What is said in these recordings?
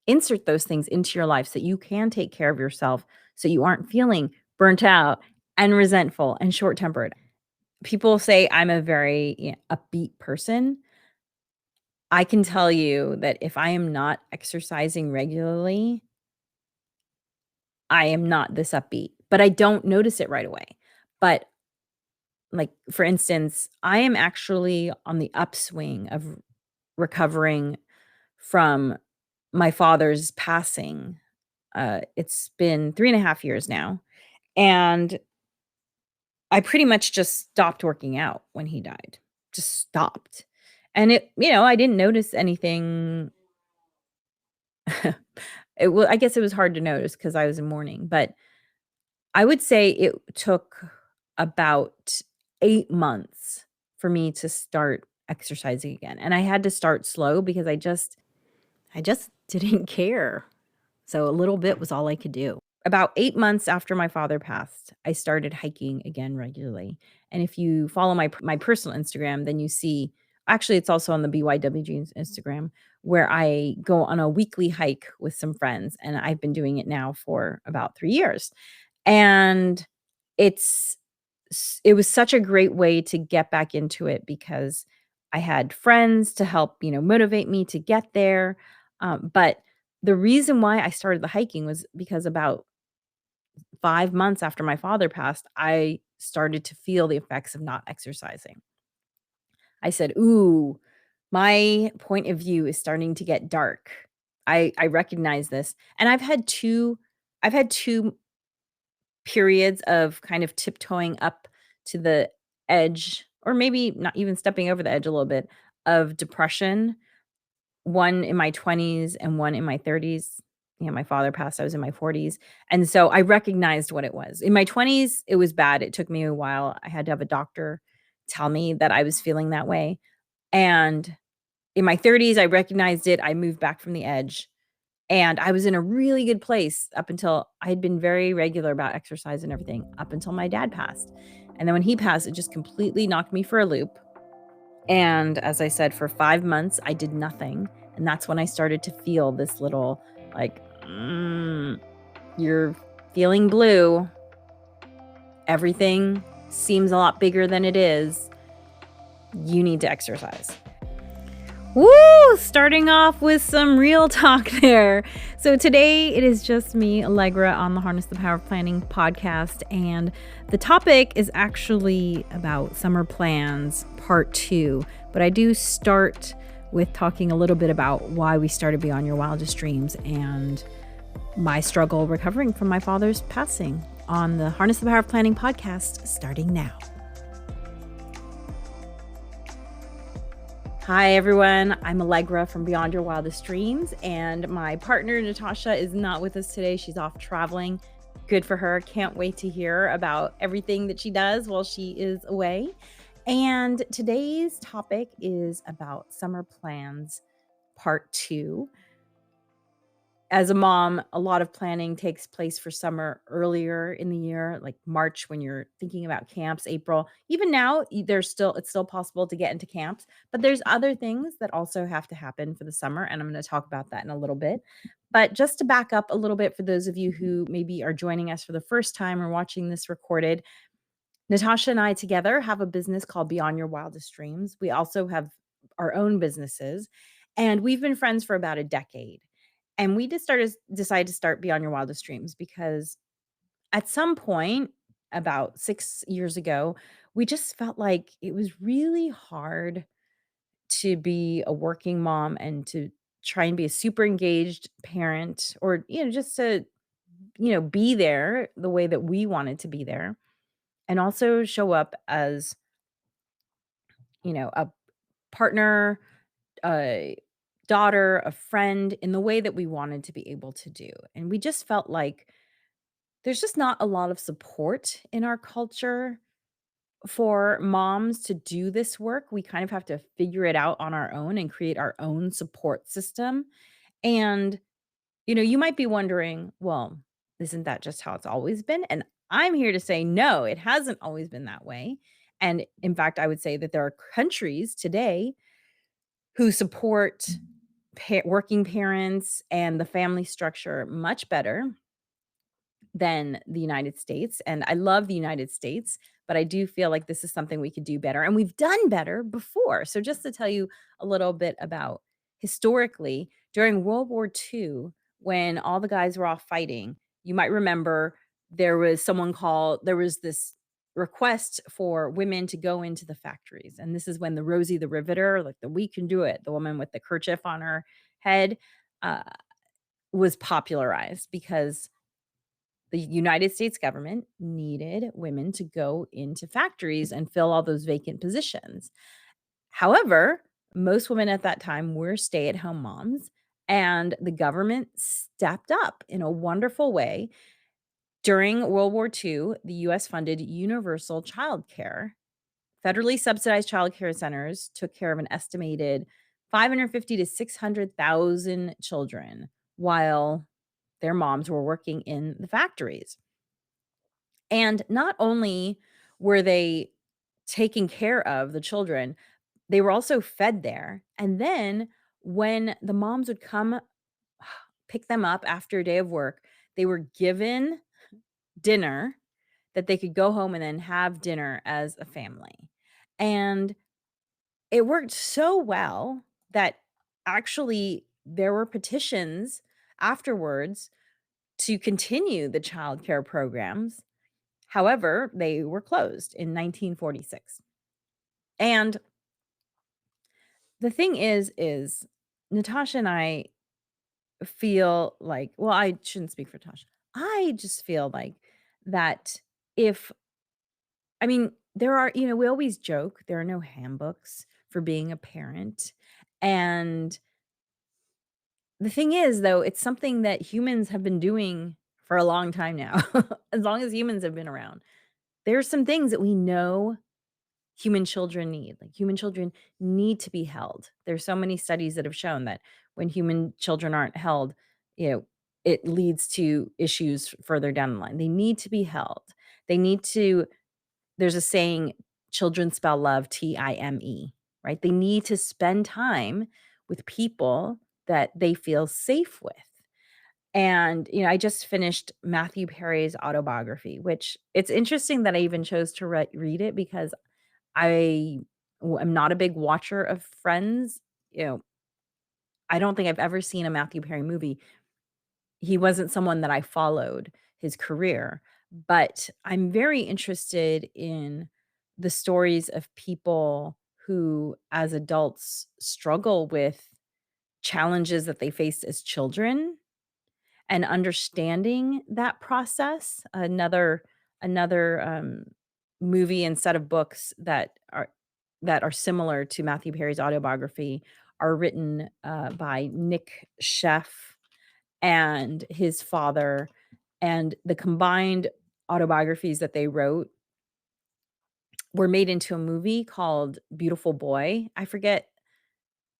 insert those things into your life so that you can take care of yourself, so you aren't feeling burnt out and resentful and short-tempered. People say I'm a very, upbeat person. I can tell you that if I am not exercising regularly, I am not this upbeat, but I don't notice it right away. But, like, for instance, I am actually on the upswing of recovering from my father's passing. It's been 3.5 years now, and I pretty much just stopped working out when he died. Just stopped. And I didn't notice anything. I guess it was hard to notice because I was in mourning, but I would say it took about 8 months for me to start exercising again, and I had to start slow because I just didn't care. So a little bit was all I could do. About 8 months after my father passed, I started hiking again regularly, and if you follow my personal Instagram, then you see actually, it's also on the BYWG's Instagram, where I go on a weekly hike with some friends, and I've been doing it now for about 3 years, and it's it was such a great way to get back into it because I had friends to help, motivate me to get there, but the reason why I started the hiking was because about 5 months after my father passed, I started to feel the effects of not exercising. I said, "Ooh, my point of view is starting to get dark." I recognize this, and I've had two periods of kind of tiptoeing up to the edge, or maybe not even stepping over the edge a little bit, of depression, one in my 20s and one in my 30s. My father passed, I was in my 40s, and so I recognized what it was. In my 20s, it was bad, it took me a while. I had to have a doctor tell me that I was feeling that way, and in my 30s, I recognized it, I moved back from the edge, and I was in a really good place up until I had been very regular about exercise and everything up until my dad passed, and then when he passed, it just completely knocked me for a loop, and as I said, for 5 months, I did nothing, and that's when I started to feel this little, like, you're feeling blue. Everything seems a lot bigger than it is. You need to exercise." Woo! Starting off with some real talk there. So today it is just me, Allegra, on the Harness the Power of Planning podcast. And the topic is actually about summer plans, part 2. But I do start with talking a little bit about why we started Beyond Your Wildest Dreams and my struggle recovering from my father's passing on the Harness the Power of Planning podcast, starting now. Hi, everyone. I'm Allegra from Beyond Your Wildest Dreams, and my partner, Natasha, is not with us today. She's off traveling. Good for her. Can't wait to hear about everything that she does while she is away. And today's topic is about summer plans, part 2. As a mom, a lot of planning takes place for summer earlier in the year, like March when you're thinking about camps, April. Even now, it's still possible to get into camps, but there's other things that also have to happen for the summer, and I'm gonna talk about that in a little bit. But just to back up a little bit for those of you who maybe are joining us for the first time or watching this recorded, Natasha and I together have a business called Beyond Your Wildest Dreams. We also have our own businesses, and we've been friends for about a decade. And we decided to start Beyond Your Wildest Dreams because at some point about 6 years ago, we just felt like it was really hard to be a working mom and to try and be a super engaged parent, or, just to, be there the way that we wanted to be there, and also show up as, a partner, a daughter, a friend in the way that we wanted to be able to do. And we just felt like there's just not a lot of support in our culture for moms to do this work. We kind of have to figure it out on our own and create our own support system. And, you might be wondering, well, isn't that just how it's always been? And I'm here to say, no, it hasn't always been that way. And in fact, I would say that there are countries today who support working parents and the family structure much better than the United States, and I love the United States, but I do feel like this is something we could do better, and we've done better before. So just to tell you a little bit about historically, during World War II, when all the guys were off fighting, you might remember there was this request for women to go into the factories, and this is when the Rosie the Riveter, like the "We can do it," the woman with the kerchief on her head, uh, was popularized because the United States government needed women to go into factories and fill all those vacant positions. However, most women at that time were stay-at-home moms, and the government stepped up in a wonderful way. During World War II, the US funded universal childcare. Federally subsidized childcare centers took care of an estimated 550 to 600,000 children while their moms were working in the factories. And not only were they taking care of the children, they were also fed there. And then when the moms would come pick them up after a day of work, they were given dinner that they could go home and then have dinner as a family. And it worked so well that actually there were petitions afterwards to continue the childcare programs. However, they were closed in 1946. And the thing is Natasha and I feel like, well, I shouldn't speak for Natasha. I just feel like that if I mean, there are, we always joke there are no handbooks for being a parent. And the thing is, though, it's something that humans have been doing for a long time now, as long as humans have been around. There's some things that we know human children need. Like, human children need to be held. There's so many studies that have shown that when human children aren't held, you know, it leads to issues further down the line. They need to be held. They need to There's a saying, children spell love time, right? They need to spend time with people that they feel safe with. And, I just finished Matthew Perry's autobiography, which it's interesting that I even chose to read it because am not a big watcher of Friends. You know, I don't think I've ever seen a Matthew Perry movie. He wasn't someone that I followed his career, but I'm very interested in the stories of people who, as adults, struggle with challenges that they faced as children and understanding that process. Another movie and set of books that are similar to Matthew Perry's autobiography are written, by Nick Sheff and his father, and the combined autobiographies that they wrote were made into a movie called Beautiful Boy. I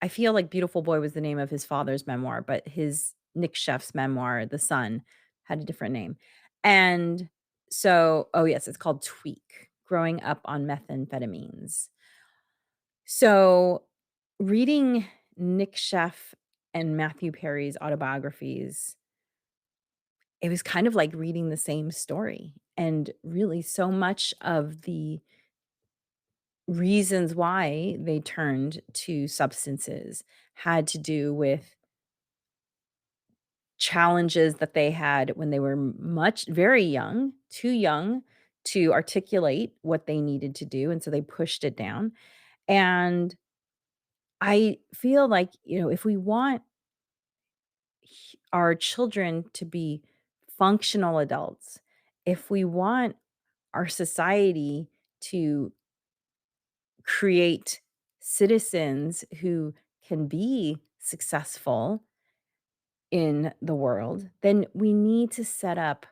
feel like Beautiful Boy was the name of his father's memoir, but his Nick Sheff's memoir, the son, had a different name. And oh yes, it's called Tweak: Growing Up on Methamphetamines. So, reading Nick Sheff and Matthew Perry's autobiographies, it was kind of like reading the same story. And really, so much of the reasons why they turned to substances had to do with challenges that they had when they were very young, too young to articulate what they needed to do. And so they pushed it down. And I feel like, if we want our children to be functional adults, if we want our society to create citizens who can be successful in the world, then we need to set up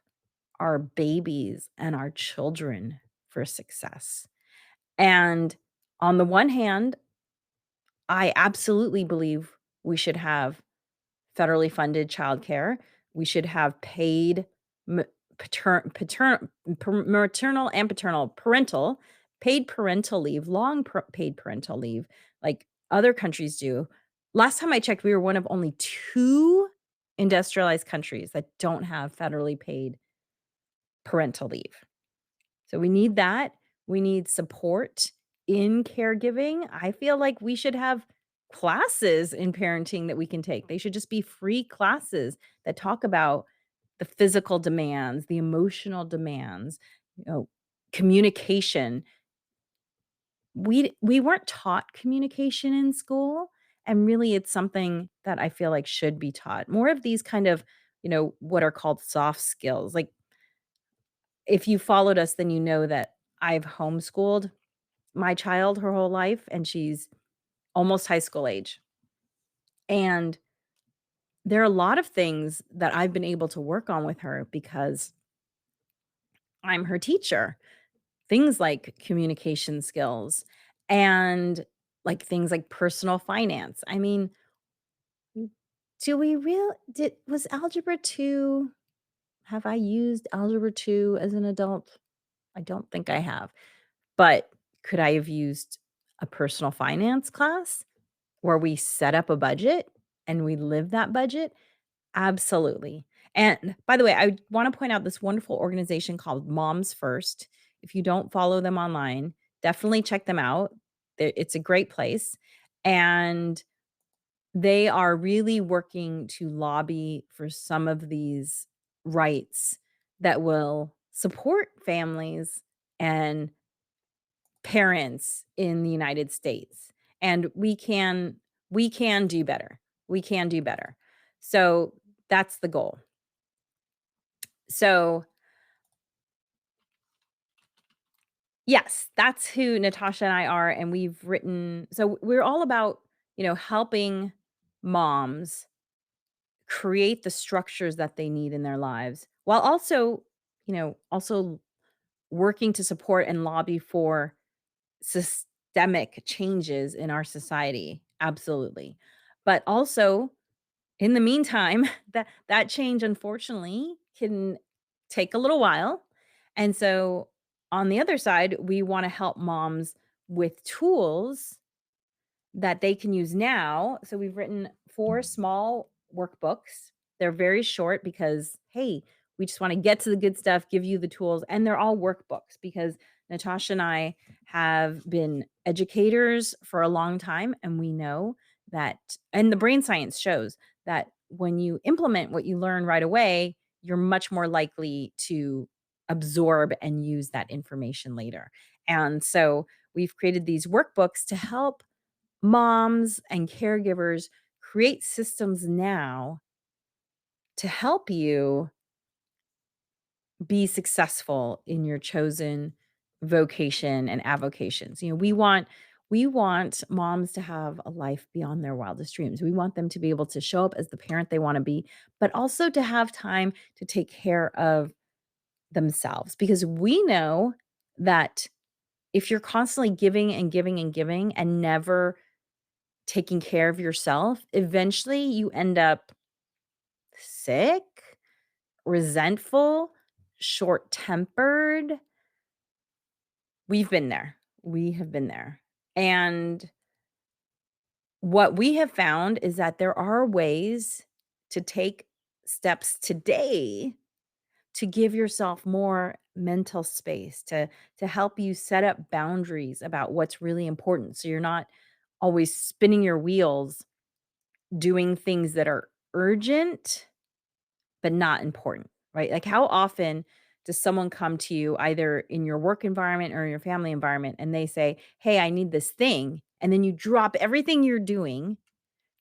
our babies and our children for success. And on the one hand, I absolutely believe we should have federally funded childcare. We should have paid m- maternal and paid parental leave, paid parental leave, like other countries do. Last time I checked, we were one of only 2 industrialized countries that don't have federally paid parental leave. So we need that. We need support in caregiving. I feel like we should have classes in parenting that we can take. They should just be free classes that talk about the physical demands, the emotional demands, you know, communication. We weren't taught communication in school, and really it's something that I feel like should be taught. More of these kind of, what are called soft skills. Like, if you followed us, then you know that I've homeschooled my child her whole life, and she's almost high school age. And there are a lot of things that I've been able to work on with her because I'm her teacher. Things like communication skills and like things like personal finance. I mean, do we real did was algebra 2 have I used algebra 2 as an adult? I don't think I have. But could I have used a personal finance class where we set up a budget and we live that budget? Absolutely. And by the way, I wanna point out this wonderful organization called Moms First. If you don't follow them online, definitely check them out. It's a great place, and they are really working to lobby for some of these rights that will support families and parents in the United States, and we can do better. We can do better. So, that's the goal. So, yes, that's who Natasha and I are, and we're all about, helping moms create the structures that they need in their lives, while also working to support and lobby for systemic changes in our society, absolutely. But also, in the meantime, that change, unfortunately, can take a little while, and so, on the other side, we wanna help moms with tools that they can use now. So we've written 4 small workbooks. They're very short because, hey, we just wanna get to the good stuff, give you the tools, and they're all workbooks because Natasha and I have been educators for a long time, and we know that, and the brain science shows that when you implement what you learn right away, you're much more likely to absorb and use that information later. And so we've created these workbooks to help moms and caregivers create systems now to help you be successful in your chosen vocation and avocations. We want moms to have a life beyond their wildest dreams. We want them to be able to show up as the parent they want to be, but also to have time to take care of themselves because we know that if you're constantly giving and giving and giving and never taking care of yourself, eventually you end up sick, resentful, short-tempered. We've been there. We have been there. And what we have found is that there are ways to take steps today to give yourself more mental space, to help you set up boundaries about what's really important so you're not always spinning your wheels doing things that are urgent but not important, right? Like, how often does someone come to you either in your work environment or in your family environment and they say, "Hey, I need this thing." And then you drop everything you're doing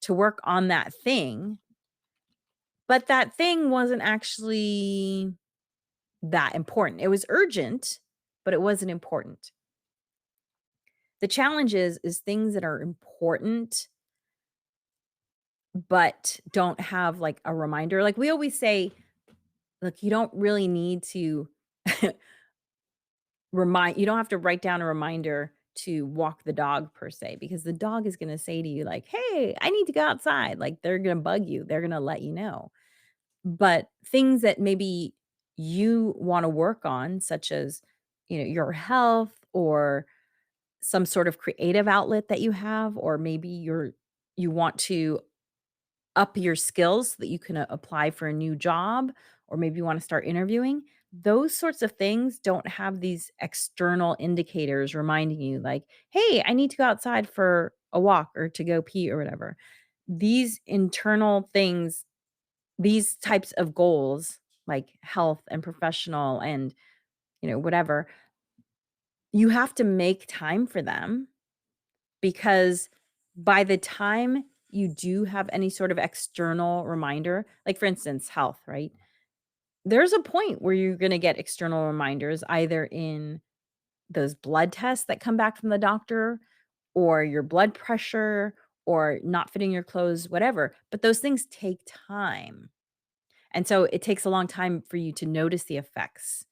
to work on that thing, but that thing wasn't actually that important. It was urgent, but it wasn't important. The challenge is things that are important but don't have like a reminder. Like we always say, look, you don't really need to you don't have to write down a reminder to walk the dog per se, because the dog is gonna say to you like, "Hey, I need to go outside." Like, they're gonna bug you, they're gonna let you know. But things that maybe you wanna work on, such as, your health or some sort of creative outlet that you have, or maybe you want to up your skills so that you can apply for a new job, or maybe you wanna start interviewing, those sorts of things don't have these external indicators reminding you like, "Hey, I need to go outside for a walk or to go pee," or whatever. These internal things, these types of goals, like health and professional and, whatever, you have to make time for them because by the time you do have any sort of external reminder, like for instance, health, right? There's a point where you're gonna get external reminders either in those blood tests that come back from the doctor or your blood pressure or not fitting your clothes, whatever. But those things take time. And so it takes a long time for you to notice the effects.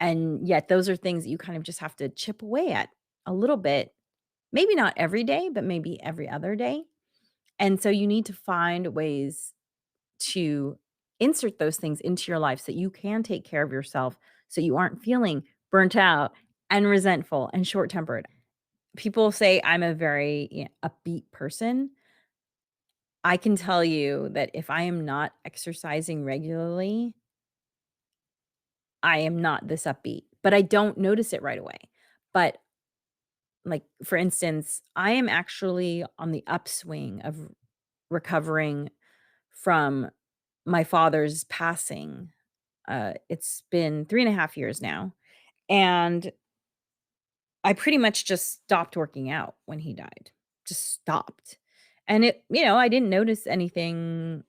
And yet those are things that you kind of just have to chip away at a little bit. Maybe not every day, but maybe every other day. And so you need to find ways to insert those things into your life so that you can take care of yourself so you aren't feeling burnt out and resentful and short-tempered. People say I'm a very, upbeat person. I can tell you that if I am not exercising regularly, I am not this upbeat, but I don't notice it right away. But, like, for instance, I am actually on the upswing of recovering from my father's passing. It's been 3.5 years now, and I pretty much just stopped working out when he died. Just stopped. And I didn't notice anything.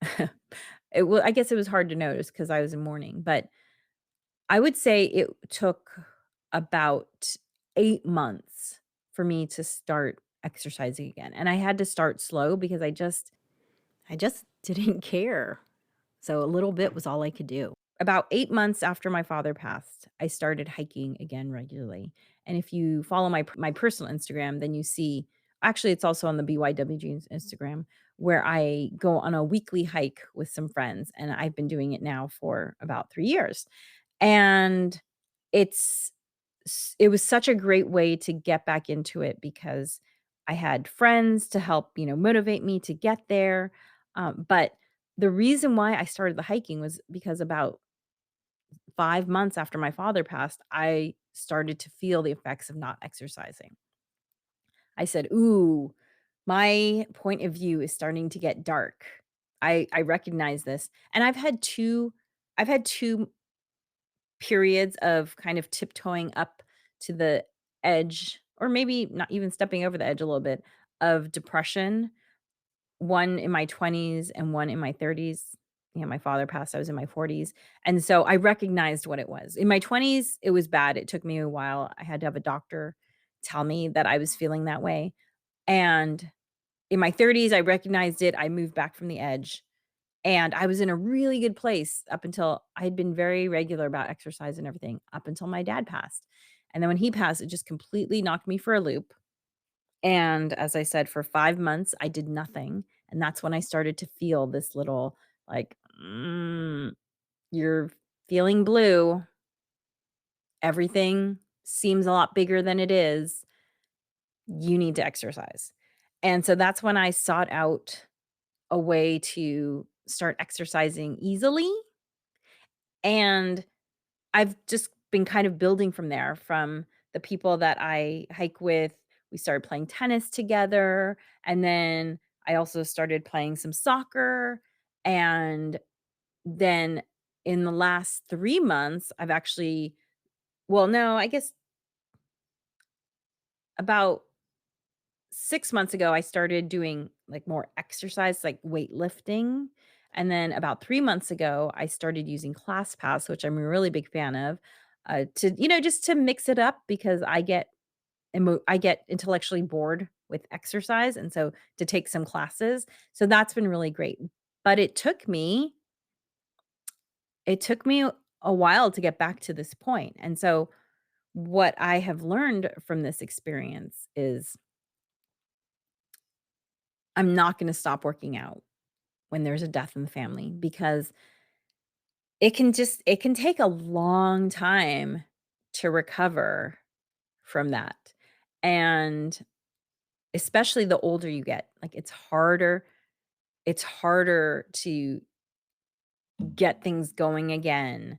I guess it was hard to notice because I was in mourning, but I would say it took about 8 months for me to start exercising again, and I had to start slow because I just didn't care. So a little bit was all I could do. About 8 months after my father passed, I started hiking again regularly, and if you follow my personal Instagram, then you see actually, it's also on the BYWG's Instagram, where I go on a weekly hike with some friends, and I've been doing it now for about 3 years, and it's it was such a great way to get back into it because I had friends to help, motivate me to get there, but the reason why I started the hiking was because about 5 months after my father passed, I started to feel the effects of not exercising. I said, "Ooh, my point of view is starting to get dark." I recognize this, and I've had two periods of kind of tiptoeing up to the edge, or maybe not even stepping over the edge a little bit, of depression. One in my 20s and one in my 30s. My father passed, I was in my 40s, and so I recognized what it was. In my 20s, it was bad, it took me a while. I had to have a doctor tell me that I was feeling that way, and in my 30s, I recognized it, I moved back from the edge, and I was in a really good place up until I had been very regular about exercise and everything up until my dad passed, and then when he passed, it just completely knocked me for a loop, and as I said, for 5 months, I did nothing, and that's when I started to feel this little, like, "You're feeling blue. Everything seems a lot bigger than it is. You need to exercise." And so that's when I sought out a way to start exercising easily, and I've just been kind of building from there, from the people that I hike with. We started playing tennis together, and then I also started playing some soccer, and then in the last 3 months, I've actually well, no, I guess about 6 months ago, I started doing, like, more exercise, like weightlifting, and then about 3 months ago, I started using ClassPass, which I'm a really big fan of, to just to mix it up because I get intellectually bored with exercise, and so to take some classes, so that's been really great. But it took me a while to get back to this point, and so what I have learned from this experience is I'm not gonna stop working out when there's a death in the family because it can take a long time to recover from that, and especially the older you get. Like, it's harder to get things going again.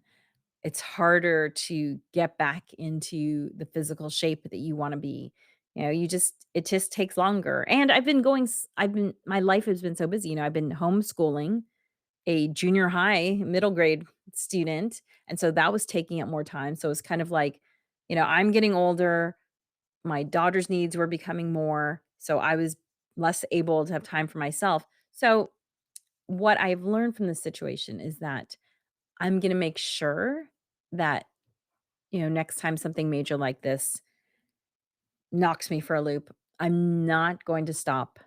It's harder to get back into the physical shape that you wanna be. It just takes longer, and I've been my life has been so busy. I've been homeschooling a junior high, middle grade student, and so that was taking up more time. So it's kind of like, I'm getting older, my daughter's needs were becoming more, so I was less able to have time for myself. So what I've learned from this situation is that I'm gonna make sure that, next time something major like this knocks me for a loop, I'm not going to stop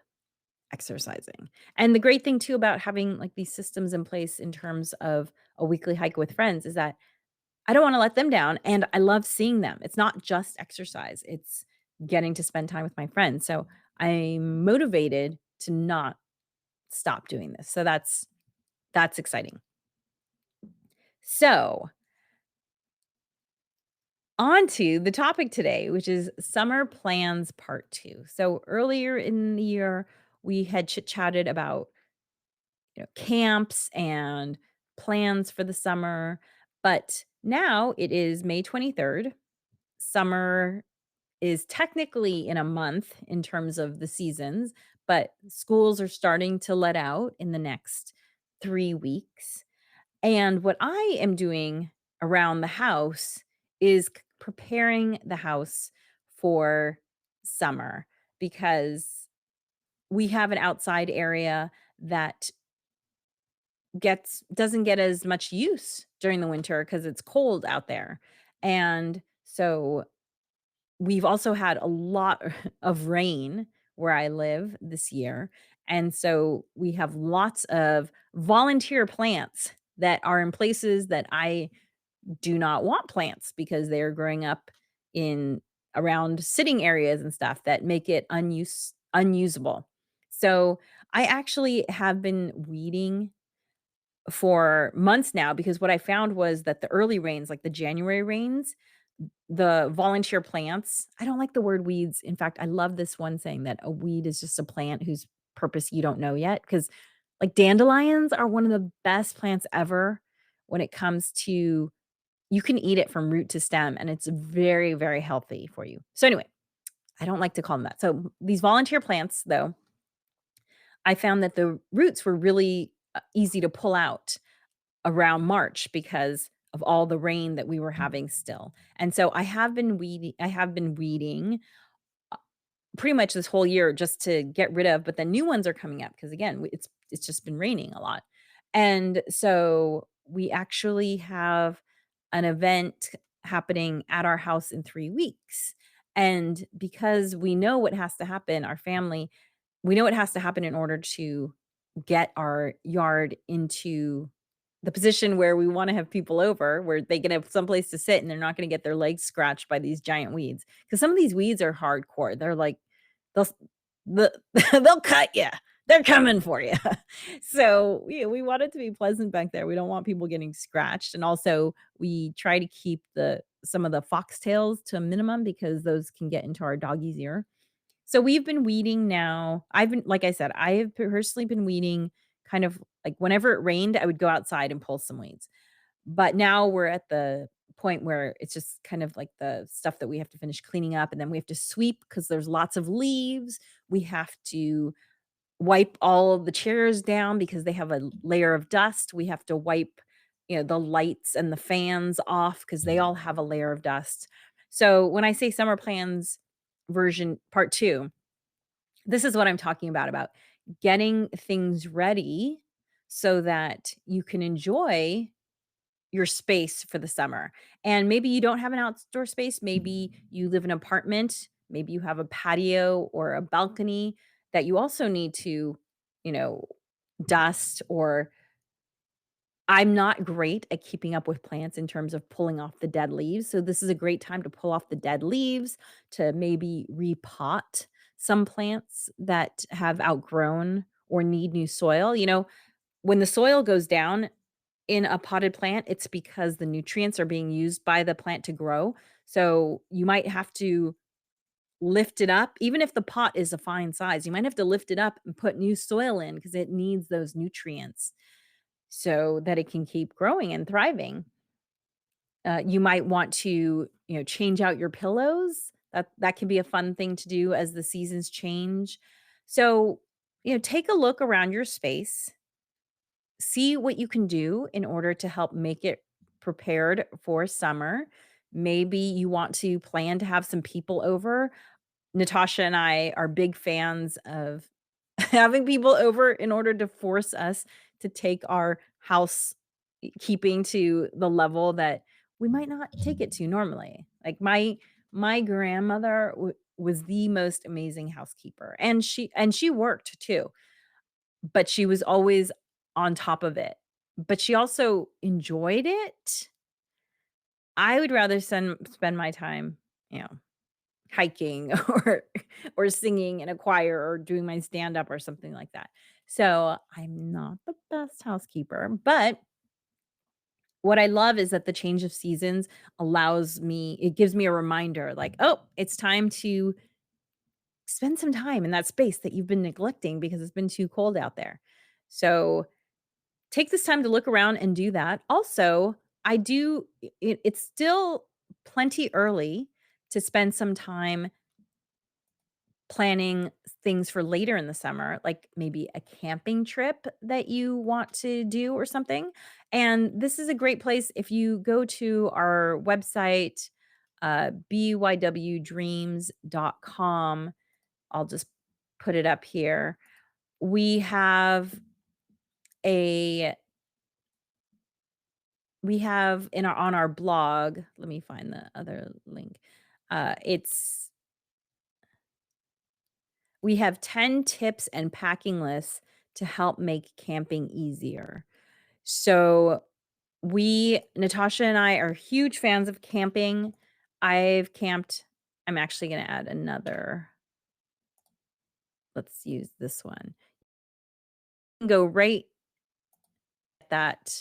exercising. And the great thing too about having, like, these systems in place in terms of a weekly hike with friends is that I don't wanna let them down, and I love seeing them. It's not just exercise, it's getting to spend time with my friends. So I'm motivated to not stop doing this. So that's exciting. So, on to the topic today, which is summer plans part 2. So earlier in the year, we had chit-chatted about, camps and plans for the summer, but now it is May 23rd. Summer is technically in a month in terms of the seasons, but schools are starting to let out in the next 3 weeks. And what I am doing around the house is preparing the house for summer because we have an outside area that gets doesn't get as much use during the winter because it's cold out there. And so we've also had a lot of rain where I live this year, and so we have lots of volunteer plants that are in places that I do not want plants because they're growing up in around sitting areas and stuff that make it unusable. So, I actually have been weeding for months now because what I found was that the early rains, like the January rains, the volunteer plants I don't like the word weeds. In fact, I love this one saying that a weed is just a plant whose purpose you don't know yet. Because like, dandelions are one of the best plants ever when it comes to you can eat it from root to stem, and it's very, very healthy for you. So, anyway, I don't like to call them that. So, these volunteer plants, though, I found that the roots were really, easy to pull out around March because of all the rain that we were having still. And so I have been weeding pretty much this whole year just to get rid of, but then new ones are coming up because again, it's just been raining a lot. And so we actually have an event happening at our house in 3 weeks. And because we know what has to happen, our family, we know what has to happen in order to get our yard into the position where we wanna have people over, where they can have someplace to sit and they're not gonna get their legs scratched by these giant weeds. Because some of these weeds are hardcore. They're like they'll s the they'll cut you. They're coming for you. So, we want it to be pleasant back there. We don't want people getting scratched, and also, we try to keep the some of the foxtails to a minimum because those can get into our doggy's ear. So we've been weeding now. I've been like I said, I have personally been weeding kind of like whenever it rained, I would go outside and pull some weeds. But now we're at the point where it's just kind of like the stuff that we have to finish cleaning up, and then we have to sweep because there's lots of leaves. We have to wipe all of the chairs down because they have a layer of dust. We have to wipe, the lights and the fans off because they all have a layer of dust. So when I say summer plans version part 2, this is what I'm talking about getting things ready so that you can enjoy your space for the summer. And maybe you don't have an outdoor space, maybe you live in an apartment, maybe you have a patio or a balcony that you also need to, you know, dust or I'm not great at keeping up with plants in terms of pulling off the dead leaves. So this is a great time to pull off the dead leaves, to maybe repot some plants that have outgrown or need new soil. When the soil goes down in a potted plant, it's because the nutrients are being used by the plant to grow. So you might have to lift it up. Even if the pot is a fine size, you might have to lift it up and put new soil in because it needs those nutrients so that it can keep growing and thriving. You might want to, change out your pillows. That can be a fun thing to do as the seasons change. So, take a look around your space, see what you can do in order to help make it prepared for summer. Maybe you want to plan to have some people over. Natasha and I are big fans of having people over in order to force us to take our house keeping to the level that we might not take it to normally. Like my grandmother was the most amazing housekeeper, and she worked too, but she was always on top of it. But she also enjoyed it. I would rather spend my time, you know, hiking or singing in a choir or doing my stand up or something like that. So, I'm not the best housekeeper, but what I love is that the change of seasons it gives me a reminder like, "Oh, it's time to spend some time in that space that you've been neglecting because it's been too cold out there." So, take this time to look around and do that. Also, I do it's still plenty early to spend some time planning things for later in the summer, like maybe a camping trip that you want to do or something. And this is a great place if you go to our website, bywdreams.com. I'll just put it up here. We have a we have in our on our blog, let me find the other link. It's We have 10 tips and packing lists to help make camping easier. So, Natasha and I are huge fans of camping. I've camped I'm actually gonna add another. Let's use this one. You can go right at that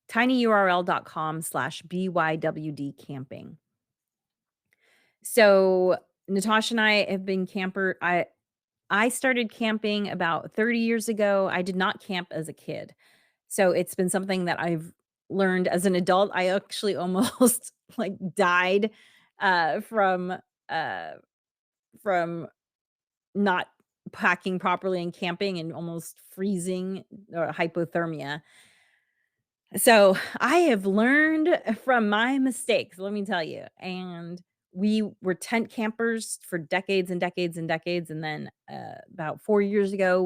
tinyurl.com/bywd camping. So, Natasha and I have been camper I started camping about 30 years ago. I did not camp as a kid. So it's been something that I've learned as an adult. I actually almost like died uh from uh from not packing properly and camping and almost freezing or hypothermia. So, I have learned from my mistakes, let me tell you, and we were tent campers for decades and decades and decades, and then, about 4 years ago,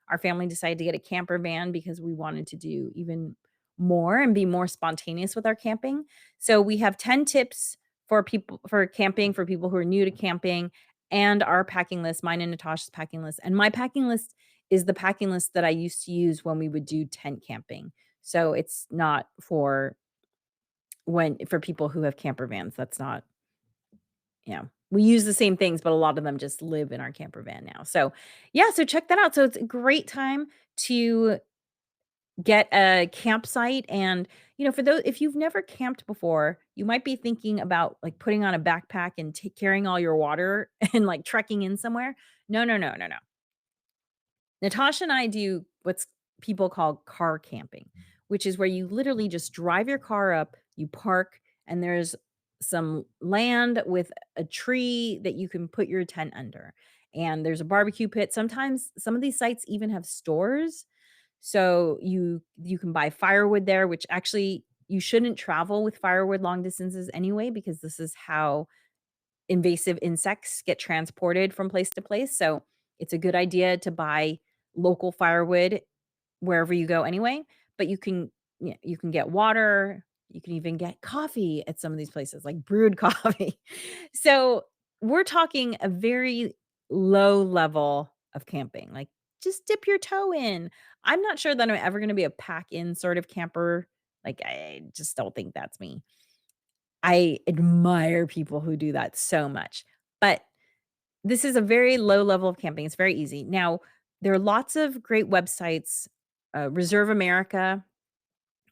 our family decided to get a camper van because we wanted to do even more and be more spontaneous with our camping. So, we have 10 tips for camping for people who are new to camping and our packing list, mine and Natasha's packing list, and my packing list is the packing list that I used to use when we would do tent camping. So it's not for people who have camper vans. That's not, we use the same things, but a lot of them just live in our camper van now. So yeah, so check that out. So it's a great time to get a campsite and for those if you've never camped before, you might be thinking about like putting on a backpack and carrying all your water and like trekking in somewhere. No, no, no, no, no. Natasha and I do what's people call car camping, which is where you literally just drive your car up, you park, and there's some land with a tree that you can put your tent under. And there's a barbecue pit. Sometimes some of these sites even have stores. So you can buy firewood there, which actually you shouldn't travel with firewood long distances anyway, because this is how invasive insects get transported from place to place. So it's a good idea to buy local firewood wherever you go anyway, but you can get water, you can even get coffee at some of these places, like brewed coffee. So, we're talking a very low level of camping, like, just dip your toe in. I'm not sure that I'm ever gonna be a pack-in sort of camper, like, I just don't think that's me. I admire people who do that so much, but this is a very low level of camping, it's very easy. Now, there are lots of great websites, Reserve America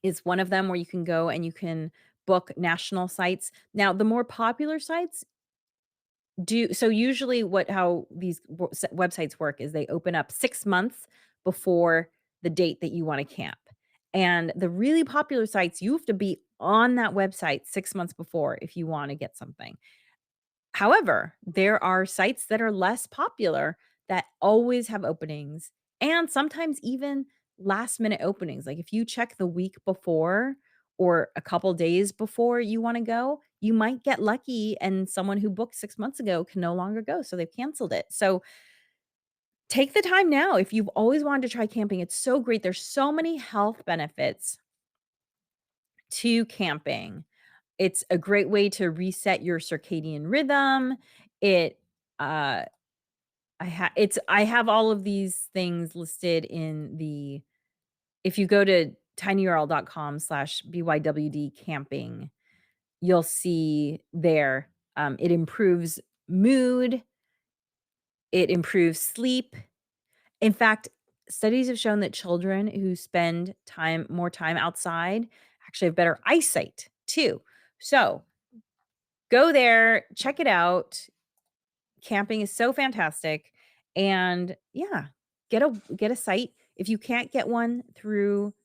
is one of them where you can go and you can book national sites. Now, the more popular sites do so usually what how these websites work is they open up 6 months before the date that you wanna camp, and the really popular sites, you have to be on that website 6 months before if you wanna get something. However, there are sites that are less popular that always have openings and sometimes even last minute openings. Like if you check the week before or a couple days before you want to go, you might get lucky and someone who booked 6 months ago can no longer go, so they've canceled it. So take the time now if you've always wanted to try camping. It's so great. There's so many health benefits to camping. It's a great way to reset your circadian rhythm. It uh I have all of these things listed in the if you go to tinyurl.com/bywd camping, you'll see there, it improves mood, it improves sleep. In fact, studies have shown that children who spend more time outside actually have better eyesight too. So, go there, check it out. Camping is so fantastic, and yeah, get a site. If you can't get one through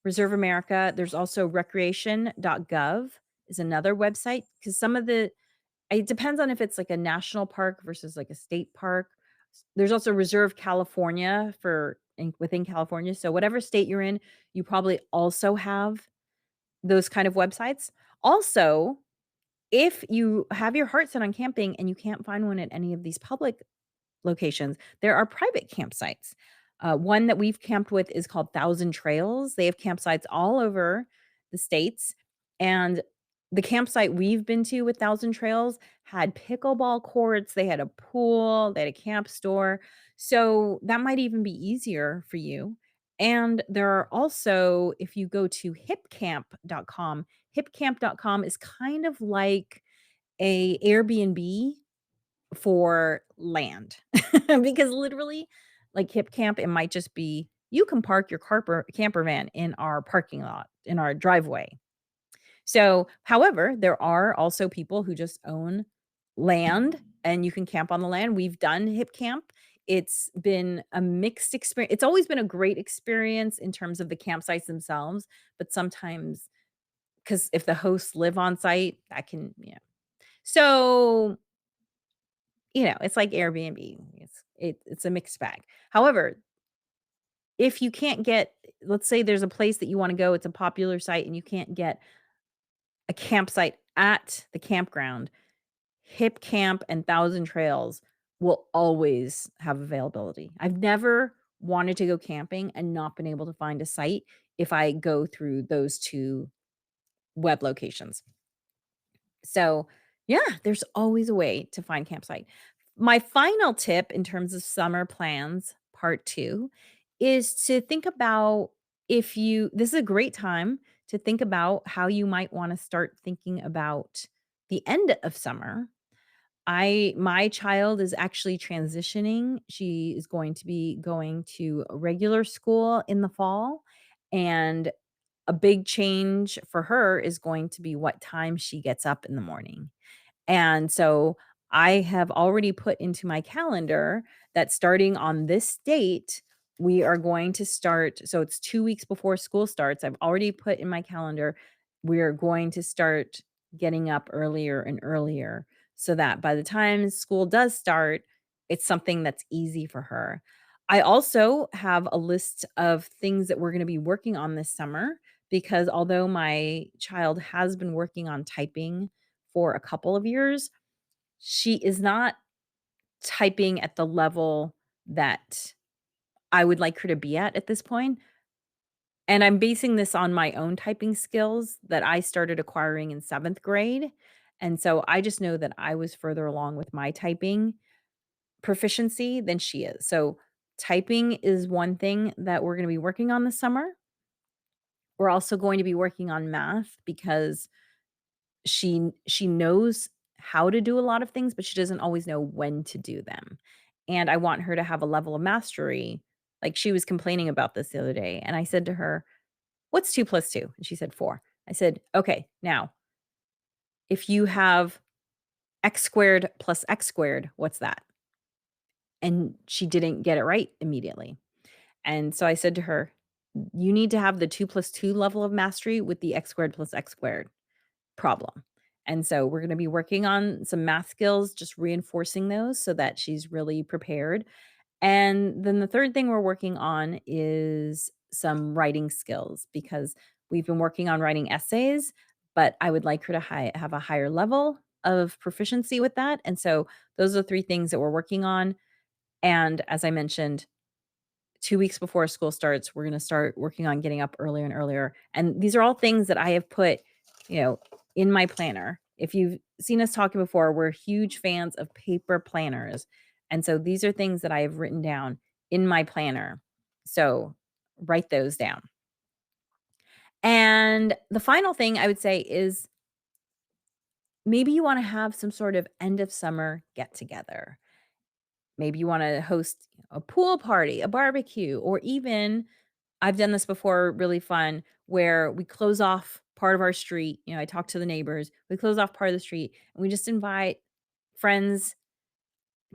Reserve America, there's also recreation.gov is another website because some of the it depends on if it's like a national park versus like a state park. There's also Reserve California within California, so whatever state you're in, you probably also have those kind of websites. Also, if you have your heart set on camping and you can't find one at any of these public locations, there are private campsites. One that we've camped with is called Thousand Trails. They have campsites all over the states, and the campsite we've been to with Thousand Trails had pickleball courts, they had a pool, they had a camp store, so that might even be easier for you. And there are also if you go to hipcamp.com is kind of like a Airbnb for land. Because literally, like Hip Camp, it might just be, "You can park your camper van in our parking lot, in our driveway." So, however, there are also people who just own land, and you can camp on the land. We've done Hip Camp. It's been a mixed experience. It's always been a great experience in terms of the campsites themselves, but sometimes because if the hosts live on site, that can yeah. So it's like Airbnb. It's a mixed bag. However, if you can't get let's say there's a place that you wanna go, it's a popular site, and you can't get a campsite at the campground, Hip Camp and Thousand Trails will always have availability. I've never wanted to go camping and not been able to find a site if I go through those 2 web locations. So, yeah, there's always a way to find campsite. My final tip in terms of summer plans, part 2, is to think about if you this is a great time to think about how you might wanna start thinking about the end of summer. My child is actually transitioning. She is going to be going to a regular school in the fall, and a big change for her is going to be what time she gets up in the morning. And so I have already put into my calendar that starting on this date, we are going to start. So it's 2 weeks before school starts. I've already put in my calendar, we're going to start getting up earlier and earlier so that by the time school does start, it's something that's easy for her. I also have a list of things that we're going to be working on this summer because although my child has been working on typing for a couple of years, she is not typing at the level that I would like her to be at this point, and I'm basing this on my own typing skills that I started acquiring in 7th grade, and so I just know that I was further along with my typing proficiency than she is. So, typing is one thing that we're gonna be working on this summer. We're also going to be working on math because she knows how to do a lot of things, but she doesn't always know when to do them. And I want her to have a level of mastery. Like she was complaining about this the other day, and I said to her, "What's 2 plus 2?" And she said, 4. I said, "Okay, now If you have x squared plus x squared, what's that? And she didn't get it right immediately. And so I said to her, you need to have the 2 plus 2 level of mastery with the x squared plus x squared problem. And so we're going to be working on some math skills, just reinforcing those so that she's really prepared. And then the third thing we're working on is some writing skills because we've been working on writing essays, but I would like her to have a higher level of proficiency with that. And so those are the three things that we're working on. And as I mentioned, 2 weeks before school starts, we're gonna start working on getting up earlier and earlier, and these are all things that I have put, you know, in my planner. If you've seen us talking before, we're huge fans of paper planners, and so these are things that I have written down in my planner. So, write those down. And the final thing I would say is maybe you wanna have some sort of end of summer get together. Maybe you wanna host a pool party, a barbecue, or even I've done this before, really fun, where we close off part of our street. I talk to the neighbors. We close off part of the street and we just invite friends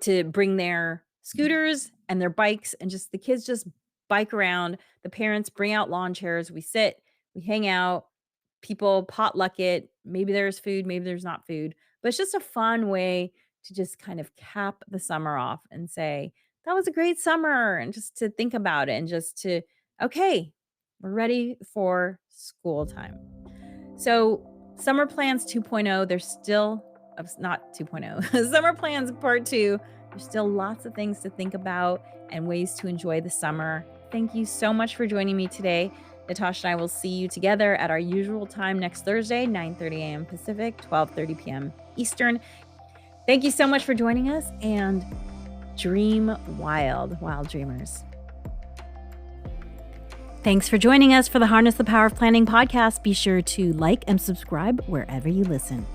to bring their scooters and their bikes and just the kids just bike around. The parents bring out lawn chairs. We sit, we hang out, people potluck it. Maybe there's food, maybe there's not food, but it's just a fun way to just kind of cap the summer off and say, that was a great summer. And just to think about it and just to, okay, we're ready for school time. So, Summer Plans 2.0, there's still not 2.0, Summer Plans Part 2, there's still lots of things to think about and ways to enjoy the summer. Thank you so much for joining me today. Natasha and I will see you together at our usual time next Thursday, 9:30 a.m. Pacific, 12:30 p.m. Eastern. Thank you so much for joining us and dream wild, wild dreamers. Thanks for joining us for the Harness the Power of Planning podcast. Be sure to like and subscribe wherever you listen.